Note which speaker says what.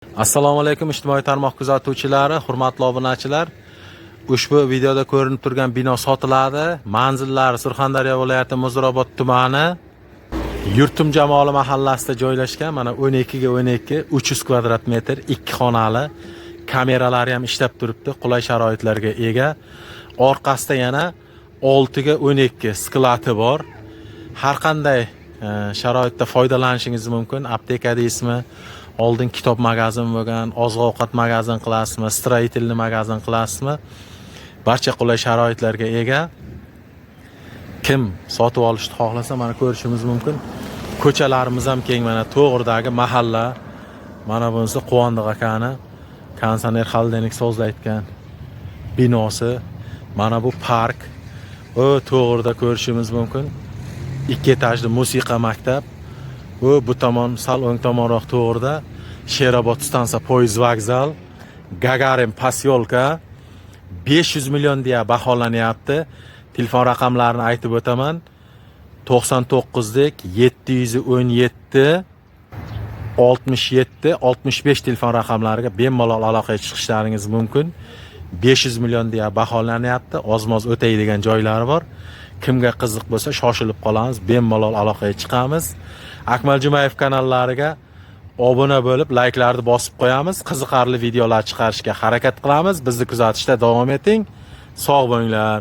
Speaker 1: Assalomu alaykum ijtimoiy tarmoq kuzatuvchilari, hurmatli obunachilar. Ushbu videoda ko'rinib turgan bino sotiladi. Manzillari Surxondaryo viloyati Muzrabot tumani Yurtim Jamoli mahallasida joylashgan. Mana 12 ga 12 300 kvadrat metr, 2 xonali. Kameralari ham ishlab turibdi, qulay sharoitlarga ega. Orqasida yana 6 ga 12 sklati bor. Har qanday sharoitda foydalanishingiz mumkin. Apteka deysizmi? Oldin kitob magazin bo'lgan, oziq-ovqat magazin qilasizmi, stроительный magazin qilasizmi? Barcha qulay sharoitlarga ega. Kim sotib olishni xohlasa, mana ko'rishimiz mumkin. Ko'chalarimiz ham keng, mana to'g'ridagi mahalla. Mana bunisi Quvondiq akani Konsoner Xaldenik so'zlayotgan binosi. Mana bu park. O to'g'rida ko'rishimiz mumkin. 2 etajli musiqa maktab. Bu tomon sal o'ng tomonroq to'g'rida Sherobod stansiya poyezd vokzal, Gagarin posyolka 500 million deya baholanyapti. Telefon raqamlarini aytib o'taman. 99 lik 717 67 65 telefon raqamlariga bemalol aloqaga chiqishlaringiz mumkin. 500 million deya baholanyapti. Ozmoz o'taydigan joylari bor. Kimga qiziq bo'lsa shoshilib qolamiz, bemalol aloqaga chiqamiz. Akmal Jumayev kanallariga obuna bo'lib, layklarni bosib qo'yamiz. Qiziqarli videolar chiqarishga harakat qilamiz. Bizni kuzatishda davom eting. Sog' bo'linglar.